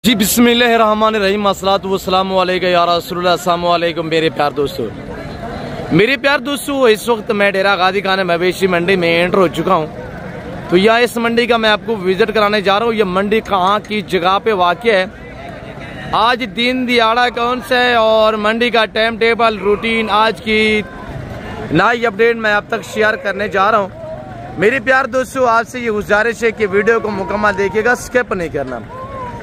जी बिस्मिल्लाहिर्रहमानिर्रहीम अस्सलातु वस्सलामु अलैका या रसूलुल्लाह। अस्सलामु अलैकुम मेरे प्यार दोस्तों। इस वक्त मैं डेरा गाजी खान मवेशी मंडी में एंटर हो चुका हूँ। तो यह इस मंडी का मैं आपको विजिट कराने जा रहा हूँ। यह मंडी कहाँ की जगह पे वाक़या है, आज दिन दिहाड़ा कौन सा है और मंडी का टाइम टेबल रूटीन आज की नई अपडेट मैं आप तक शेयर करने जा रहा हूँ। मेरे प्यार दोस्तों, आपसे ये गुजारिश है कि वीडियो को मुकम्मल देखिएगा, स्किप नहीं करना।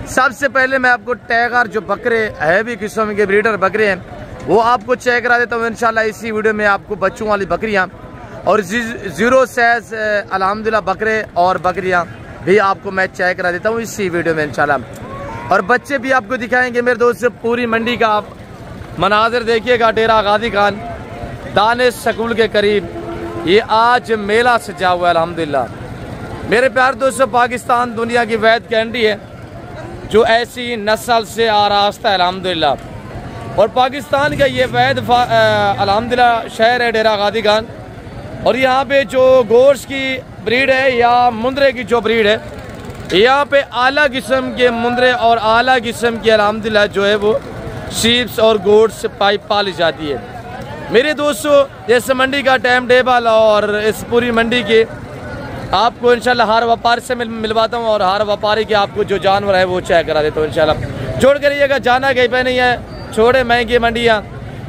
सबसे पहले मैं आपको टैगर जो बकरे हैवी किस्म के ब्रीडर बकरे हैं वो आपको चेक करा देता हूँ इंशाल्लाह। इसी वीडियो में आपको बच्चों वाली बकरियाँ और जीरो साइज अल्हम्दुलिल्लाह बकरे और बकरियाँ भी आपको मैं चेक करा देता हूँ इसी वीडियो में इंशाल्लाह। और बच्चे भी आपको दिखाएंगे मेरे दोस्त। पूरी मंडी का आप मनाजिर देखिएगा। डेरा गाजी खान दानिश स्कूल के करीब ये आज मेला सजा हुआ है अल्हम्दुलिल्लाह। मेरे प्यार दोस्तों, पाकिस्तान दुनिया की वैद कैंडी है जो ऐसी नस्ल से आरास्ता है अल्हम्दुलिल्लाह। और पाकिस्तान का ये वैद अल्हम्दुलिल्लाह शहर है डेरा गाजी खान। और यहाँ पे जो गोश्त की ब्रीड है या मुंदरे की जो ब्रीड है, यहाँ पे आला किस्म के मुंदरे और आला किस्म की अल्हम्दुलिल्लाह जो है वो शीप्स और गोट्स पाली जाती है। मेरे दोस्तों, इस मंडी का टाइम टेबल और इस पूरी मंडी के आपको इंशाल्लाह हर व्यापारी से मिलवाता हूँ और हर व्यापारी के आपको जो जानवर है वो चेक करा देता हूँ इंशाल्लाह। जोड़ कर रहिएगा, जाना कहीं पे नहीं है। छोड़े महंगी मंडियाँ,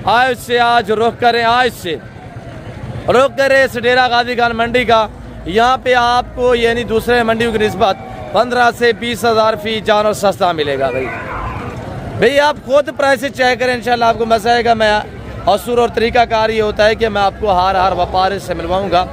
आज से आज रुख करें, आज से रुख करें इस डेरा गाजी खान मंडी का। यहाँ पे आपको यानी दूसरे मंडियों की निस्बत 15 से 20 हज़ार फी जानवर सस्ता मिलेगा। भाई आप खुद प्राइस चेक करें इंशाल्लाह, आपको मजा आएगा। मैं असूर और तरीकाकार ये होता है कि मैं आपको हर व्यापारी से मिलवाऊँगा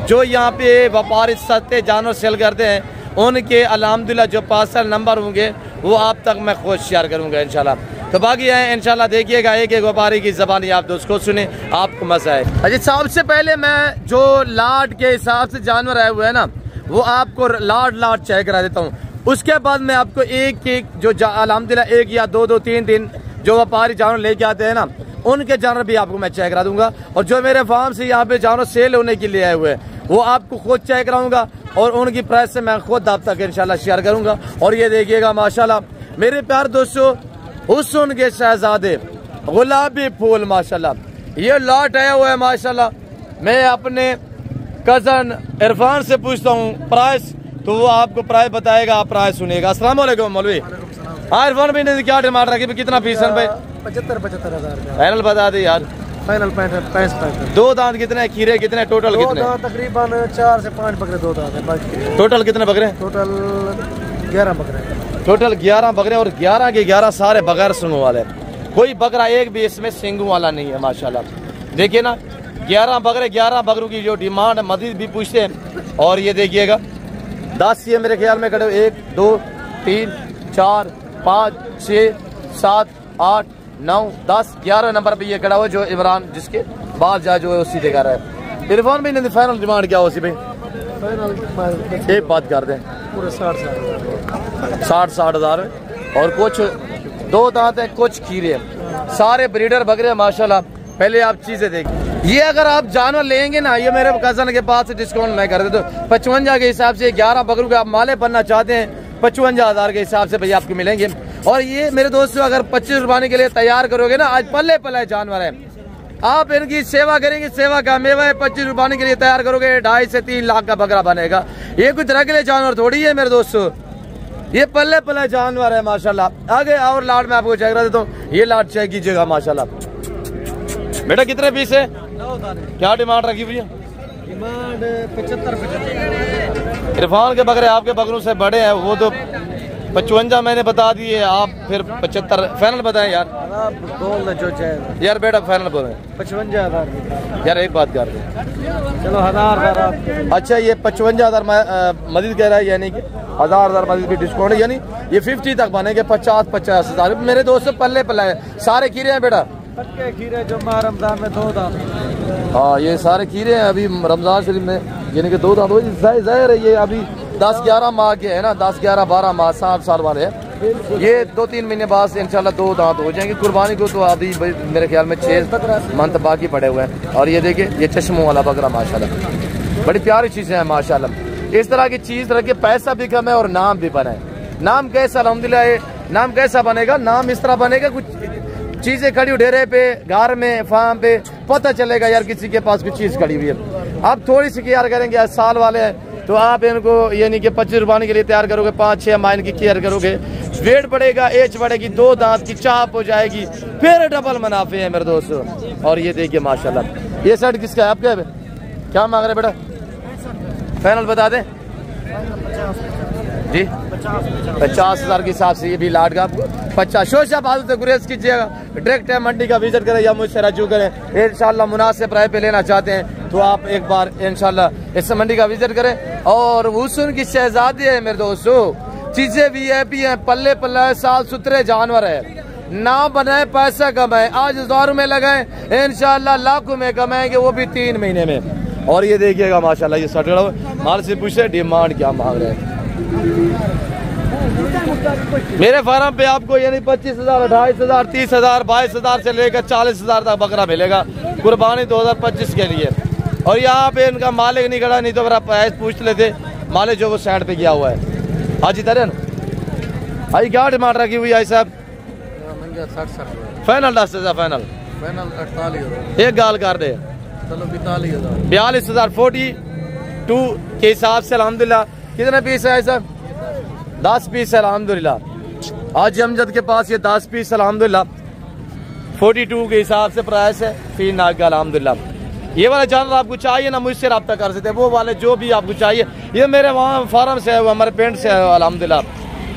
जो यहाँ पे व्यापारी सस्ते जानवर सेल करते हैं। उनके अल्हम्दुलिल्लाह जो पार्सल नंबर होंगे वो आप तक मैं खुद शेयर करूँगा इंशाल्लाह। तो बाकी है इंशाल्लाह देखिएगा, एक एक व्यापारी की ज़बानी आप दोस्त को सुने, आपको मजा आए। अच्छा, सबसे पहले मैं जो लाट के हिसाब से जानवर आए हुए हैं ना वो आपको लाट चेक करा देता हूँ। उसके बाद मैं आपको एक एक जो अल्हम्दुलिल्लाह एक या दो तीन जो व्यापारी जानवर लेके आते हैं ना उनके जानवर भी आपको मैं चेक करा दूंगा। और जो मेरे फार्म से यहाँ पे जानवर सेल होने के लिए आए हुए हैं वो आपको खुद चेक कराऊंगा और उनकी प्राइस से मैं खुद आप तक इंशाल्लाह शेयर करूंगा। और ये देखिएगा माशाल्लाह मेरे प्यार दोस्तों, हुस्न के शहजादे गुलाबी फूल माशाल्लाह ये लॉट आया हुआ है माशाल्लाह। मैं अपने कजन इरफान से पूछता हूँ प्राइस, तो वो आपको प्राइस बताएगा, आप प्राइस सुनिएगा। अस्सलाम वालेकुम मौलवी। हाँ इरफान भाई ने क्या डिमांड रखी, कितना फीस है भाई? 75 हज़ार फाइनल बता दे यार। फाइनल 65। दो दांत कितने, खीरे कितने, टोटल कितने? तकरीबन 4 से 5 बकरे, 2 दांत है। टोटल कितने बकरे? टोटल 11 बकरे। टोटल 11 बकरे और 11 के 11 सारे बगैर सिंगों वाले। कोई बकरा एक भी इसमें सिंगों वाला नहीं है माशाल्लाह। देखिए ना 11 बकरे, 11 बकरों की जो डिमांड मजीद भी पूछते हैं। और ये देखिएगा 10 ये मेरे ख्याल में खड़े 1 2 3 4 5 6 7 8 9 10 11 नंबर पे ये खड़ा हुआ जो इमरान जिसके बाल जा जो है उसी दिखा रहा है। इरफान भाई ने फाइनल डिमांड क्या हो सी भाई? फाइनल एक बात कर दें, पूरे 60 हज़ार और कुछ 2 दांत है, कुछ खीरे हैं, सारे ब्रीडर बकरे माशाल्लाह। पहले आप चीजें देखिए, ये अगर आप जानवर लेंगे ना, ये मेरे कजन के पास डिस्काउंट मैं कर देता हूँ 55 के हिसाब से। 11 बकरों के आप माले बनना चाहते हैं 55 हज़ार के हिसाब से भैया आपको मिलेंगे। और ये मेरे दोस्तों अगर 25 रुपये के लिए तैयार करोगे ना, आज पल्ले पल्ले जानवर है, आप इनकी सेवा करेंगे, सेवा का मेवा है। 25 रुपये के लिए तैयार करोगे 2.5 से 3 लाख का बकरा बनेगा। ये कुछ तरह के लिए जानवर थोड़ी है मेरे दोस्तों, ये पल्ले पल्ले जानवर है माशाल्लाह। आगे और लाट में आपको चेक करा देता हूँ, ये लाट चेक कीजिएगा माशाल्लाह। बेटा कितने पीस है, क्या डिमांड रखी भैया? डिमांड 75। इरफान के बकरे आपके बकरों से बड़े हैं, वो तो 55 मैंने बता दिए, आप फिर 75 फाइनल बताएं यार। बोल जो चाहे यार बेटा फाइनल बोले 55 हज़ार। यार एक बात कर दे, चलो 1000। अच्छा ये 55 हज़ार मजीद कह रहा है, यानी कि 1000 मजीद भी डिस्काउंट है, यानी ये 50 तक बनेंगे। 50 हज़ार मेरे दोस्त पल्ले पल्ले है, सारे खीरे हैं बेटा, पक्के खीरे जो रमजान में 2 दांत। हाँ ये सारे खीरे हैं अभी रमजान शरीफ में, यानी कि 2 दांत हो जाहिर है। ये अभी 10-11 माह के है ना, 10-11-12 माह 7 साल वाले हैं। ये 2-3 महीने बाद से इंशाल्लाह 2 दांत हो जाएंगे। कुर्बानी को तो अभी मेरे ख्याल में 6 मंथ बाकी पड़े हुए हैं। और ये देखिए ये चश्मों वाला बकरा माशाल्लाह, बड़ी प्यारी चीज़ें हैं माशाल्लाह। इस तरह की चीज़ रख के पैसा भी कम है और नाम भी बना है। नाम कैसा अल्हम्दुलिल्लाह नाम कैसा बनेगा? नाम इस तरह बनेगा, कुछ चीजें खड़ी हुई डेरे पे, घर में, फार्म पे, पता चलेगा यार किसी के पास कुछ चीज खड़ी हुई है। आप थोड़ी सी केयर करेंगे, आज साल वाले हैं तो आप इनको यानी कि 25 रुपये के लिए तैयार करोगे, 5-6 माह की केयर करोगे, वेट बढ़ेगा, एज बढ़ेगी, 2 दांत की चाप हो जाएगी, फिर डबल मुनाफे है मेरे दोस्तों। और ये देखिए माशाल्लाह, ये शर्ट किसका है? आपका है? क्या मांग रहे बेटा? फाइनल बता दें जी, 50,000 के हिसाब से ये भी लाट का आपको 50। शोशा बाजू से गुरेज कीजिएगा, डायरेक्ट है मंडी का विजिट करें या मुझसे रजू करें। इंशाल्लाह मुनासिब राय पे लेना चाहते हैं तो आप एक बार इंशाल्लाह इस मंडी का विजिट करें। और हुस्न की शहजादी है मेरे दोस्तों, चीजें VIP हैं, पल्ले पल्ला साफ सुथरे जानवर है। ना बनाए पैसा कमाए, आज 1000 में लगाए, इंशाल्लाह लाखों में कमाएंगे, वो भी 3 महीने में। और ये देखिएगा माशाल्लाह, ये सटड़ा माल से पूछे डिमांड क्या मांग रहे हैं। मेरे फार्म पे आपको यानी 25,000, 28,000, 30,000, 22,000 से लेकर 40,000 तक बकरा मिलेगा कुर्बानी 2025 के लिए। और यहाँ पे इनका मालिक नहीं खड़ा, नहीं तो मेरा प्राइस पूछ लेते। मालिक जो वो साइड पे गया हुआ है। हाजी तरन आई क्या डिमांड रखी हुई है साहब? फाइनल 10,000, फाइनल 48,000 एक गाल कर दे, चलो 42,000 42,000 42 के हिसाब से अल्हम्दुलिल्लाह। कितने पीस है साहब? 10 पीस है अल्हम्दुलिल्लाह। आज अमजद के पास ये 10 पीस अल्हम्दुलिल्लाह 42 के हिसाब से प्राइस है, 3 नाक का अल्हम्दुलिल्लाह। ये वाला जानवर आपको चाहिए ना, मुझसे रब्ता कर सकते हैं, वो वाले जो भी आपको चाहिए। ये मेरे वहाँ फार्म से है, वो हमारे पेंट से है अल्हम्दुलिल्लाह।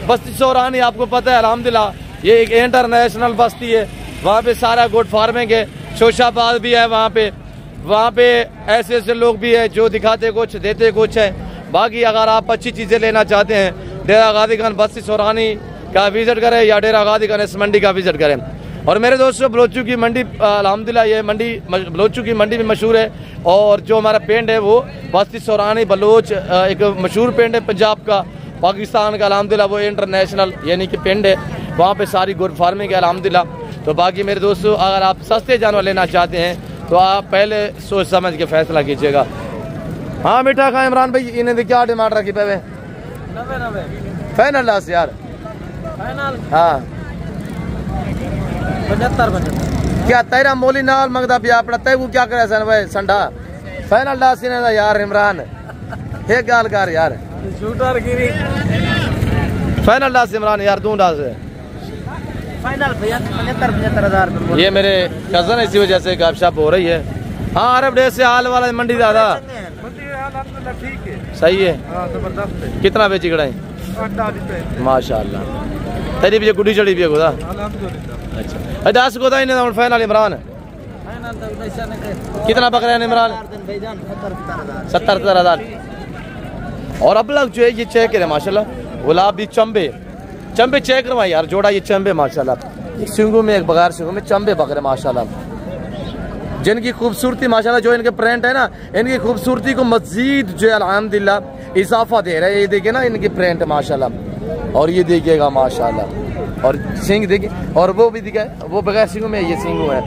बस्ती सोरानी आपको पता है अल्हम्दुलिल्लाह, ये एक इंटरनेशनल बस्ती है, वहाँ पे सारा गुड फार्मिंग है। शोशाबाद भी है वहाँ पे ऐसे ऐसे लोग भी है जो दिखाते कुछ देते कुछ है। बाकी अगर आप अच्छी चीज़ें लेना चाहते हैं, डेरा गाजी खान बस्ती सोरानी का विजिट करें या डेरा गाजी खान इस मंडी का विजिट करें। और मेरे दोस्तों बलोचू की मंडी अल्हम्दुलिल्लाह, ये मंडी बलोचू की मंडी में मशहूर है। और जो हमारा पेंट है वो बस्ती सोरानी बलोच एक मशहूर पेंट है पंजाब का, पाकिस्तान का अल्हम्दुलिल्लाह, वो इंटरनेशनल यानी कि पेंट है। वहाँ पे सारी गुड फार्मिंग है अल्हम्दुलिल्लाह। तो बाकी मेरे दोस्तों अगर आप सस्ते जानवर लेना चाहते हैं तो आप पहले सोच समझ के फैसला कीजिएगा। हाँ मीठा खा इमरान भाई, इन्हें क्या डिमांड रखी पे? 90 फाइनल 10 यार, फाइनल हाँ 75 क्या तेरा मोली नाल मंगदा पिया अपना तय वो क्या करे सन भाई संडा। फाइनल 10 इन्हें यार इमरान एक गाल कर यार, शूटर गिरी फाइनल 10 इमरान यार, तू 10 फाइनल 75,000। ये मेरे कजन है, इसी वजह से गपशप हो रही है। हाँ अरब डेज से हाल वाला मंडी दादा ठीक है, सही है, जबरदस्त है। कितना बेची कड़ाई? 48 माशाल्लाह, तेरी भी गुडी चढ़ी भी है खुदा। अल्हम्दुलिल्लाह। अच्छा 10 को था इन्हें फाइनल इमरान कितना पकड़े हैं इमरान? 70,000। और अब लग जो है ये चेक है माशाल्लाह, गुलाबी चंबे चेक करवाई यार, जोड़ा ये चंबे माशाल्लाह, एक सिंगू में एक बगैर सिंगू में चंबे बकरे माशाल्लाह, जिनकी खूबसूरती माशाल्लाह, जो इनके प्रिंट है ना, इनकी खूबसूरती को मजीद जो है अल्हम्दुलिल्लाह इजाफा दे रहा है। ये देखिए ना इनकी प्रिंट माशाल्लाह, और ये देखिएगा माशाल्लाह, और सिंग देखिए, और वो भी दिखा वो बगैर सिंगू में, ये सिंगू है।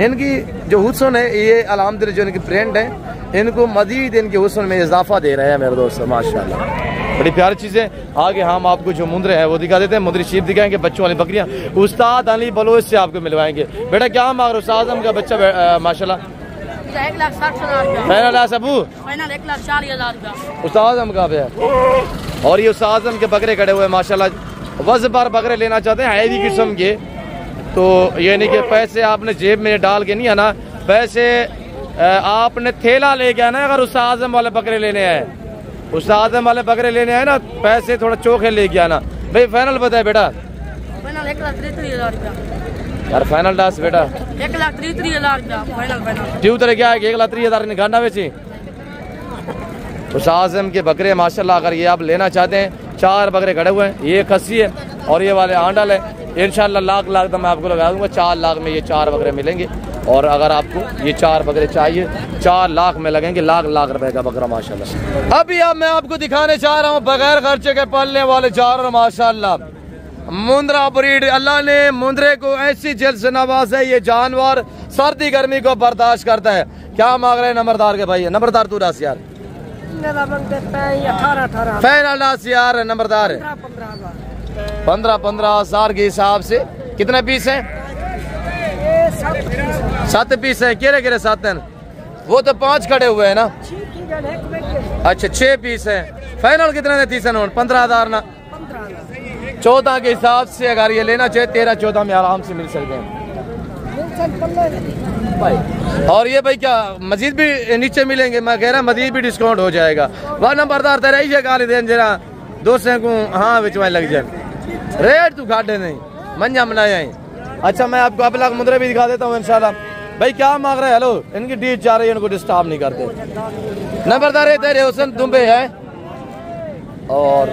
इनकी जो हुस्न है ये अल्हम्दुलिल्लाह, जो इनकी प्रिंट है इनको मजीद इनके हुस्न में इजाफा दे रहे हैं मेरे दोस्तों माशाल्लाह। बड़ी प्यारी चीज़ें। आगे हम आपको जो मुंदरे हैं वो दिखा देते हैं, मुंदरी शीप दिखाएंगे, बच्चों वाली बकरियां उस्ताद अली बलोच से आपको मिलवाएंगे। बेटा क्या मांग रहे हो? उस्ताद आजम का बच्चा माशाल्लाह 1,60,000 फाइनल सबू, फाइनल 1,40,000 उस्ताद आजम का है। और ये उस्ताद आजम के बकरे खड़े हुए माशाल्लाह, वज़नदार बकरे लेना चाहते हैं हैवी किस्म के, तो ये नहीं कि पैसे आपने जेब में डाल के नहीं आना, पैसे आपने थैला लेके आना है। अगर उस्ताद आजम वाले बकरे लेने आए, उस्ताद आजम वाले बकरे लेने आए ना, पैसे थोड़ा चोखे लेके आना। भाई फाइनल बताए बेटा? फाइनल 1,33,000 यार फाइनल 10 बेटा, 1,33,000 फाइनल क्यों तरह क्या है कि 1,30,000 निकालना बेची। उस्ताद आजम के बकरे माशाल्लाह, अगर ये आप लेना चाहते हैं, 4 बकरे खड़े हुए हैं, ये खस्सी है और ये वाले आंडल है। इंशाल्लाह लाख तो मैं आपको लगा दूंगा, 4 लाख में ये 4 बकरे मिलेंगे। और अगर आपको ये 4 बकरे चाहिए, 4 लाख में लगेंगे, लाख रुपए का बकरा माशाल्लाह। अभी अब मैं आपको दिखाने चाह रहा हूँ बगैर खर्चे के पलने वाले जानवर माशाल्लाह, मुंद्रा ब्रीड। अल्लाह ने मुंद्रे को ऐसी जेल से नवाजा है, ये जानवर सर्दी गर्मी को बर्दाश्त करता है। क्या मांग रहे हैं नंबरदार के भाई? नंबरदार तू 10 यार, 18,000 फाइनल 10 यार नंबरदार, 15,000 के हिसाब से। कितने पीस हैं? 7 पीस हैं। केरे केरे 7 हैं? वो तो 5 खड़े हुए हैं ना। अच्छा 6 पीस हैं। फाइनल कितने ने? 15,000 ना। 14 के हिसाब से अगर ये लेना चाहे 13-14 में आराम से मिल सकते हैं भाई। और ये भाई क्या मजीद भी नीचे मिलेंगे? मैं कह रहा मजीद भी डिस्काउंट हो जाएगा। वह नंबरदार तेरा ही गाली देन जरा दोस्तों को हाँ बिच में लग जाए रेट तू खाटे नहीं मंजा मनाया। अच्छा मैं आपको अब लाख मुद्रे भी दिखा देता हूँ इंशाल्लाह। भाई क्या मांग रहे हैं? हेलो इनकी डीज जा रही है, इनको डिस्टर्ब नहीं करते। नंबरदार है तेरे हुसैन दुम्बे है। और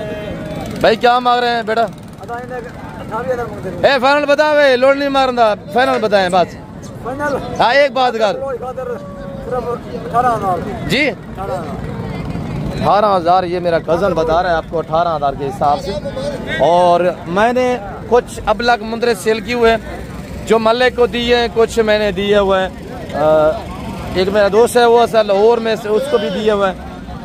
भाई क्या मांग रहे हैं बेटा? ए फाइनल बता वे लोड नहीं मारना। फाइनल बताएं बस। हाँ एक बात कर जी 18,000 ये मेरा कज़न बता रहा है आपको 18,000 के हिसाब से। और मैंने कुछ अबलग मुंदरे सेल किए हुए जो मल्ले को दिए हैं, कुछ मैंने दिए हुए हैं। एक मेरा दोस्त है वो असल लाहौर में से उसको भी दिए हुए हैं।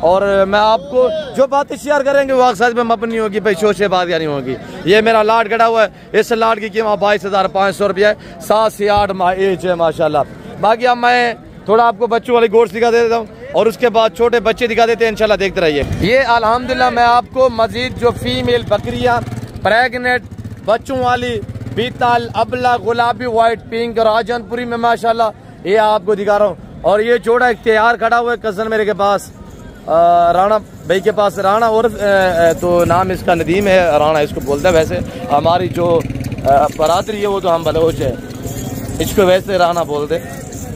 और मैं आपको जो बातें शेयर करेंगे वो सच में अपनी होगी भाई, शोर से बात नहीं होगी। ये मेरा लाट खड़ा हुआ है, इस लाट की कीमत 22,500 रुपया है। 7 से 8 माह एज है माशाल्लाह। बाकी अब मैं थोड़ा आपको बच्चों वाली गोश्त दिखा देता हूँ और उसके बाद छोटे बच्चे दिखा देते हैं इंशाल्लाह, देखते रहिए। ये अल्हम्दुलिल्लाह मैं आपको मजीद जो फीमेल बकरियाँ प्रेगनेंट बच्चों वाली बीतल अबला गुलाबी व्हाइट पिंक और आजनपुरी में माशाल्लाह ये आपको दिखा रहा हूँ। और ये जोड़ा एक तैयार खड़ा हुआ है कज़न मेरे के पास, राणा भाई के पास। राणा और तो नाम इसका नदीम है, राणा इसको बोलते हैं। वैसे हमारी जो बरादरी है वो तो हम बलोच है, इसको वैसे राणा बोलते।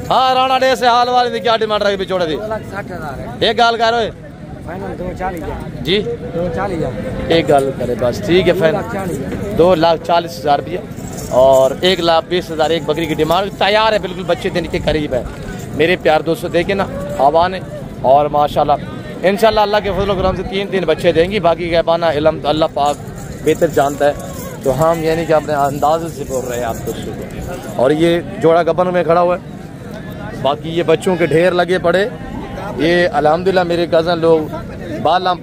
हाँ राणा डे से हाल वाले क्या डिमांड रही बिचोड़े दी? 2,60,000 एक गाल करो फाइनल 240 जी 240 एक गाल करे बस ठीक है। फाइनल 2,40,000 रुपये और 1,20,000 एक बकरी की डिमांड तैयार है, बिल्कुल बच्चे देने के करीब है। मेरे प्यार दोस्तों देखे ना आवान है और माशाल्लाह इंशाल्लाह अल्लाह के फजल करम से 3 बच्चे देंगी। बाकी कहबाना इल्म तो अल्लाह पाक बेहतर जानता है, तो हम यानी कि अपने अंदाजे से बोल रहे हैं आपको। और ये जोड़ा गबन में खड़ा हुआ है, बाकी ये बच्चों के ढेर लगे पड़े। ये अल्हम्दुलिल्लाह मेरे कज़न लोग बालम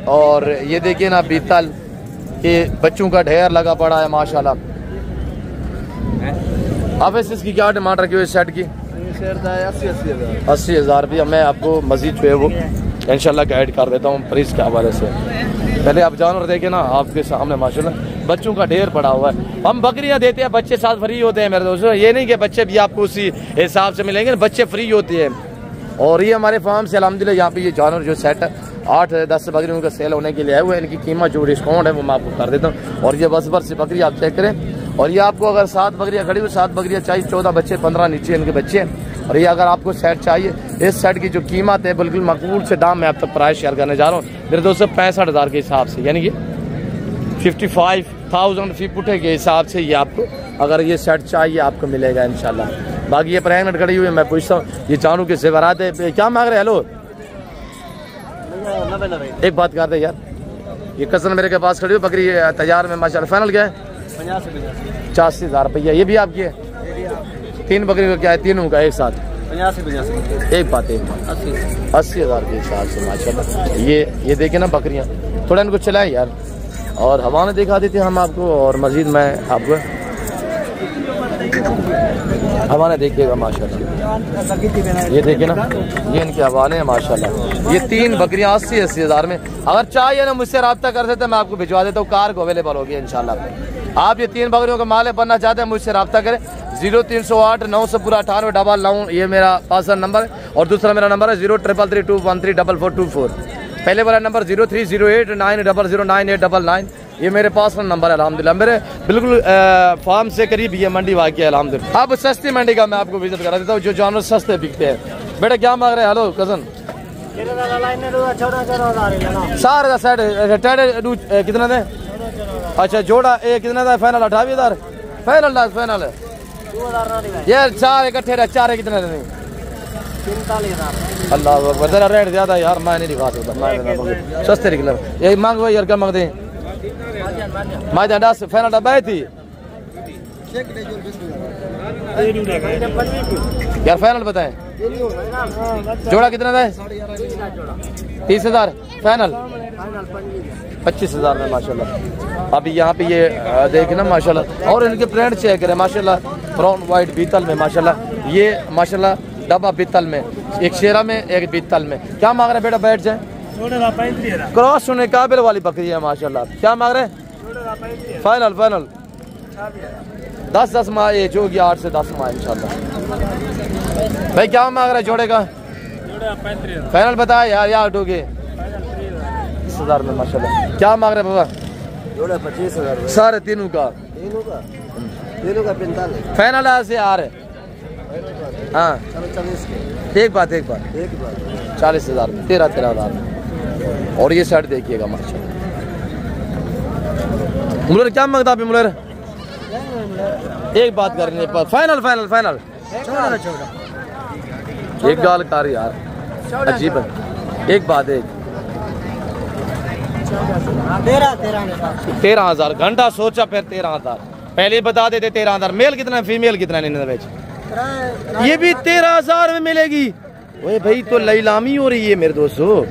और ये देखिए ना बीतल के बच्चों का ढेर लगा पड़ा है माशाल्लाह। अब इसकी क्या डिमांड रखी हुई सेट की? 80,000 रुपया। मैं आपको मजीद जो है वो इंशाल्लाह गाइड कर देता हूँ प्राइस के हवाले से। पहले आप जानवर देखे ना आपके सामने माशाल्लाह बच्चों का ढेर पड़ा हुआ है। हम बकरियां देते हैं, बच्चे साथ फ्री होते हैं मेरे दोस्तों। ये नहीं कि बच्चे भी आपको उसी हिसाब से मिलेंगे, बच्चे फ्री होते हैं। और ये हमारे फार्म से अल्हम्दुलिल्लाह यहाँ पे ये जानवर जो सेट है 8-10 बकरियों का सेल होने के लिए आए हुए। इनकी कीमत जो डिस्काउंट है वो मैं आपको कर देता हूँ। और ये बस से बकरी आप चेक करें। और ये आपको अगर 7 बकरियाँ खड़ी हुई 7 बकरियाँ चाहिए, 14 बच्चे 15 नीचे इनके बच्चे हैं। और ये अगर आपको सेट चाहिए, इस सेट की जो कीमत है बिल्कुल मकबूल से दाम मैं आप तक प्राइस शेयर करने जा रहा हूँ मेरे दोस्तों 65,000 के हिसाब से, यानी कि 55,000 फी पुठे के हिसाब से ये आपको अगर ये सेट चाहिए आपको मिलेगा इंशाल्लाह। बाकी ये प्रेगनेंट खड़ी हुई है, मैं पूछता हूँ ये जानू के जेवरात है क्या मांग रहे? हेलो एक बात कर दे यार, ये कज़न मेरे के पास खड़ी हुई बकरी तैयार में माशाल्लाह। फाइनल क्या है? 85,000 रुपया। ये भी आपकी है? 3 बकरी का क्या है? तीनों का एक साथ 85 एक बात 80,000 के हिसाब से माशाल्लाह। ये देखे ना बकरियाँ, थोड़ा इनको चलाएं यार और हवा में दिखा देते हम आपको। और मजीद मैं आपको हवाने देखिएगा माशाल्लाह। ये देखे ना ये इनके हवाने हैं माशाल्लाह। ये 3 बकरियाँ 80,000 में। अगर चाहिए ना मुझसे रब्ता कर देते मैं आपको भिजवा देता हूँ, कार को अवेलेबल होगी इंशाल्लाह। आप ये 3 बकरियों का मालिक बनना चाहते हैं मुझसे रब्ता करें 0308 998 ये मेरा पार्सल नंबर है। और दूसरा मेरा नंबर है 0332134424। पहले वाला नंबर 030890099899 ये मेरे पास नंबर है अल्हम्दुलिल्लाह। मेरे बिल्कुल फार्म से करीब ये मंडी वाक़ है अल्हम्दुलिल्लाह। अब सस्ती मंडी का मैं आपको विजिट करा देता हूँ जो जानवर सस्ते बिकते हैं। बेटा क्या मांग रहे हैं? हेलो कज़न सारे का सेट कितना दे? अच्छा जोड़ा कितना था? फाइनल 28,000 फाइनल है यार। 4 इकट्ठे 4 कितने नहीं? 45,000। अल्लाह अकबर रेट ज्यादा यार, मैं नहीं दिखा सकता, मैं सस्ते निकले। यही मांग भाई यार, क्या मांगते हैं? माइदा 10 फाइनल डब्बा थी यार। फाइनल बताएं जोड़ा कितना था? 30,000 फाइनल 25,000 में माशाल्लाह। अभी यहाँ पे ये देखे ना माशाल्लाह, और इनके प्रिंट चेक करें माशाल्लाह, ब्राउन वाइट बीतल में माशाल्लाह, ये माशाल्लाह डब्बा बीतल में, एक शेरा में एक बीतल में। क्या मांग रहे हैं बेटा, बैठ जाए। क्रॉस होने काबिल वाली बकरी है माशाल्लाह। क्या मांग रहे हैं? फाइनल फाइनल 10 माह एज होगी, 8 से 10 माह इंशाल्लाह। भाई क्या मांग रहे हैं जोड़े का? फाइनल बताया यार, यार डोगे 20,000 में माशाल्लाह। क्या मांग रहे बाबा? जोड़ा 25,000 सारे तीनों का 45। फाइनल से आ रहे। हाँ 40 एक बात 40,000 में 13,000 में। और ये शर्ट देखिएगा माशाल्लाह। मुलर क्या मांगता आप मुलर? एक बात करने पर फाइनल फाइनल फाइनल एक गाल कार यार अजीब है। एक बात है 13,000 घंटा सोचा, फिर 13,000 पहले बता देते 13,000। मेल कितना है, फीमेल कितना है? ये भी 13,000 में मिलेगी। ओए भाई तो लीलामी हो रही है मेरे दोस्तों,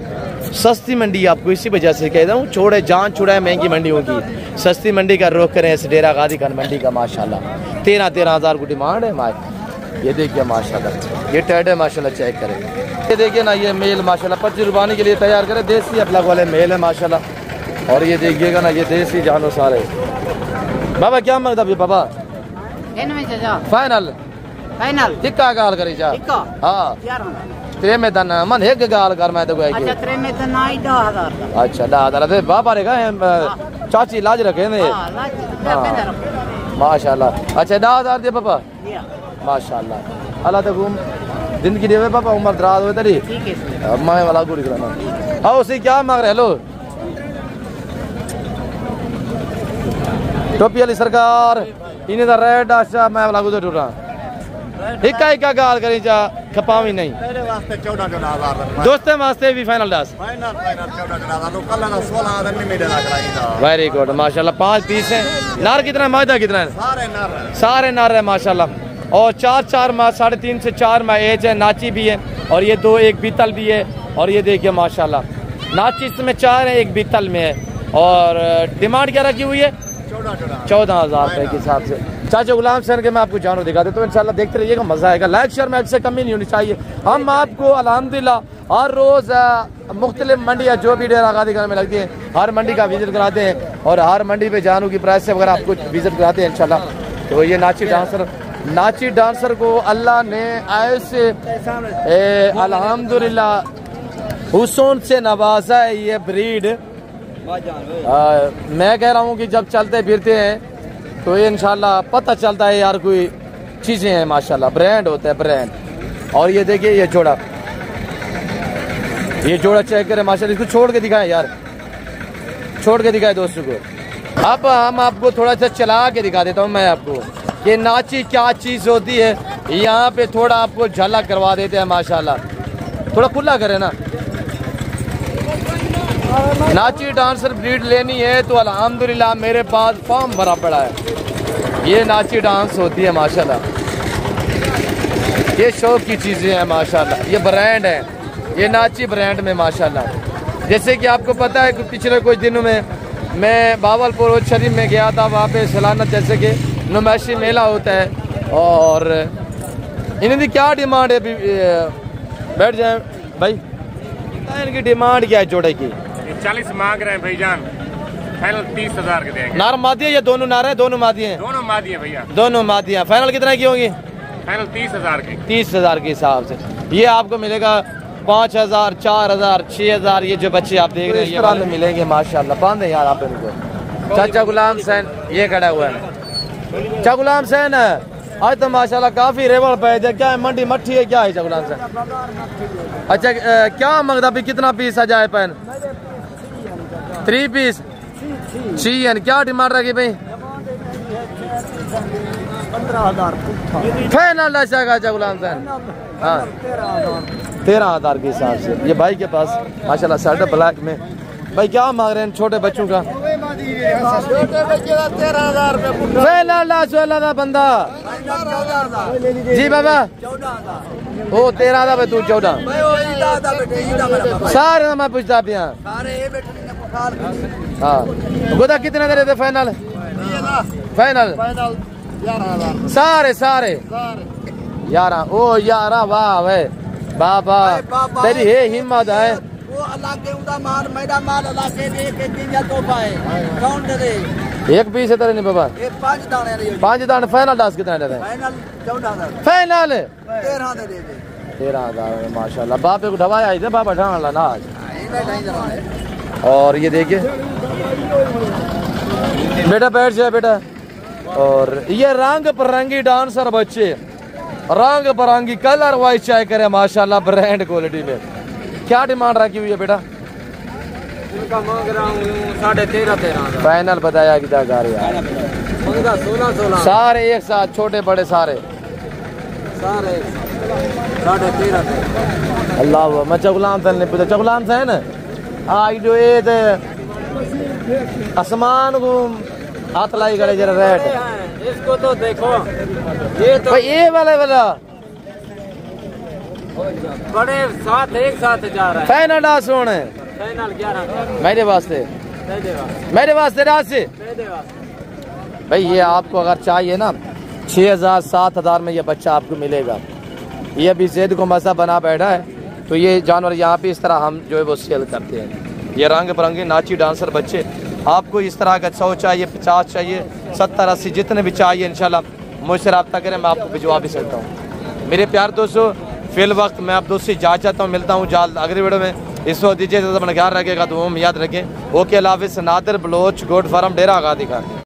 सस्ती मंडी आपको इसी वजह से कहता हूँ। छोड़े जान छुड़ाए महंगी मंडियों की, सस्ती मंडी का रोक करें इस डेरा गाजी खान मंडी का माशाल्लाह। 13,000 को डिमांड है माए। ये देखिए माशाल्लाह, ये टैड है माशाल्लाह, चेक करें। ये देखिए ना, ये मेल माशाल्लाह 25 रुपये के लिए तैयार करें, देसी अपलग वाले मेल है माशाल्लाह। और ये देखिएगा ना, ये देसी जानो सारे। बाबा क्या मांगता भी बाबा? फाइनल फाइनल टिक्का गाल करी जा। हाँ तेरे में दन मन एक गाल कर मैं तो कोई। अच्छा तेरे में तो ना ही 10,000। अच्छा 10,000 दे बाबा रे चाची लाज रखे ने माशाल्लाह। अच्छा 10,000 दे पापा माशाल्लाह। अल्लाह तो घूम जिंदगी देवे पापा, उम्र दराज हो तेरी। ठीक है मैं वाला गुड़ी कराना। आओ उसी क्या मांग रहे? हेलो टोपी वाली सरकार, इन्हें तो रेड आशा मैं वाला गुड़ टूटा इक्का गाल करी जा, खपावी नहीं। मेरे वास्ते 14,000 दोस्ते वास्ते भी फाइनल 10 फाइनल 14,000 तो कल 16,000 में मेरा कराएगा। वेरी गुड माशाल्लाह। 5 पीस है। नार कितना है, मादा कितना है? सारे नार है माशाल्लाह। और 4 माह 3.5 से 4 माह एज है। नाची भी है, और ये 2 एक बीतल भी है। और ये देखिए माशाल्लाह, नाची इसमें 4 है, एक बीतल में है। और डिमांड क्या रखी हुई है? 14,000 रुपए के हिसाब से। चाचा गुलाम सर के मैं आपको जानवर दिखा देता हूँ, इंशाल्लाह देखते रहिएगा, मजा आएगा। लाइक शेयर में से कमी नहीं होनी चाहिए। हम आपको अल्हम्दुलिल्लाह हर रोज मुख्तलिफ मंडियाँ जो भी डेरा गाजी खान में लगती है, हर मंडी का विजिट कराते हैं। और हर मंडी पे जानू की प्राइस से वगैरह आपको विजिट कराते हैं इंशाल्लाह। तो ये नाची डांसर को अल्लाह ने ऐसे अल्हम्दुलिल्लाह हुस्न से नवाजा है। ये ब्रीड मैं कह रहा हूँ कि जब चलते फिरते हैं तो ये इंशाल्लाह पता चलता है यार, कोई चीजें हैं माशाल्लाह, ब्रांड होता है ब्रांड। और ये देखिए ये जोड़ा चेक करें माशाल्लाह। इसको छोड़ के दिखाएं यार, छोड़ के दिखाएं दोस्तों को। अब हम आपको थोड़ा सा चला के दिखा देता हूँ मैं आपको, ये नाची क्या चीज होती है। यहाँ पे थोड़ा आपको झलक करवा देते हैं माशाल्लाह। थोड़ा खुला करें ना। नाची डांसर ब्रीड लेनी है तो अल्हम्दुलिल्लाह मेरे पास फॉर्म भरा पड़ा है। ये नाची डांस होती है माशाल्लाह, ये शौक की चीज़ें हैं माशाल्लाह। ये ब्रांड है, ये नाची ब्रांड में माशाल्लाह। जैसे कि आपको पता है कि पिछले कुछ दिनों में मैं बावलपुर शरीफ में गया था, वहाँ पे सालाना जैसे कि नुमाइशी मेला होता है। और इनकी क्या डिमांड है? बैठ जाए भाई, इनकी डिमांड क्या है जोड़े की? 40 मांग रहे हैं भाईजान, फाइनल 30,000 के देंगे। नार मादी है या दोनों नार है? दोनों मादी हैं। दोनों मादी हैं भैया, दोनों मादी हैं। फाइनल कितना की होगी? फाइनल 30,000 की। 30,000 के हिसाब से ये आपको मिलेगा 5,000, 4,000, 6,000। ये जो बच्चे आप देख रहे हैं ये वाले मिलेंगे माशाल्लाह। बांधे यार आप इनको। चाचा गुलाम सैन ये खड़ा हुआ है। चाचा गुलाम सैन आज तो माशाल्लाह काफी रेवड़ पे है। क्या है, मंडी मट्ठी है क्या है चाचा गुलाम सैन? अच्छा क्या मांगता भी, कितना पीस आ जाए पैन? 3 पीस चाहिए। क्या डिमांड रखी भाई? 15,000 फाइनल अच्छा गुलाम सैन। हाँ 13,000 के हिसाब से। ये भाई के पास माशाल्लाह शर्ट ब्लैक में। भाई क्या मांग रहे हैं छोटे बच्चों का? 13,000 रुपये बंदा जी बाबा। ओ 13,000 तू 14 सारे मैं पूछता पिया। हाँ गोदा कितने दे रहे थे फाइनल? फाइनल सारे सारे 11। ओ 11 वाह वे बाबा तेरी है हिम्मत है। वो अल्लाह के उदा मार मेरा माल अल्लाह के दे के दिन या तोहफा है कौन दे? एक पीस है तेरे नहीं बाबा? ये 5 दाने रे। 5 दाने फाइनल डांस कितना दे? फाइनल 14,000। फाइनल 13 दे दे। 13,000 माशाल्लाह। बाप को ढवाया है बाबा ढाण ला ना आज। और ये देखिए बेटा बैठ जाए बेटा। और ये रंग बिरंगी डांसर बच्चे रंग बिरंगी कलर वाइज चाय करे माशाल्लाह ब्रांड क्वालिटी में। क्या डिमांड रखी हुई है बेटा? इनका मांग रहा हूँ 13,500। फाइनल बताया कि यार 16,000 सारे एक साथ छोटे बड़े सारे सारे 13,500। अल्लाह मैं चगुलाम से नहीं पूछा चगुलाम से है ना आज जो ये आसमान को हाथ लाई गड़े जरा रेट इसको तो देखो ये तो ये वाले वाला बड़े साथ एक साथ जा रहा है। फाइनल डांस होने फाइनल 11 मेरे वास्ते रात से भाई। ये आपको अगर चाहिए ना 6,000 7,000 में ये बच्चा आपको मिलेगा। ये अभी ज़ेद को मज़ा बना बैठा है तो ये जानवर यहाँ पे इस तरह हम जो है वो सेल करते हैं। ये रंग बिरंगे नाची डांसर बच्चे आपको इस तरह का 100 चाहिए 50 चाहिए 70 80 जितने भी चाहिए इंशाल्लाह मुझसे रब्ता करें मैं आपको भिजवा भी सकता हूँ। मेरे प्यार दोस्तों फिल वक्त मैं आप दोस्त से जा चाहता हूँ मिलता हूँ जल्द अगली वीडियो में। इस वक्त दीजिए अपना ख्याल रखेगा तो याद रखें। ओके अल्लाह हाफिज़। नादिर बलोच गोट फार्म डेरा आगादी का।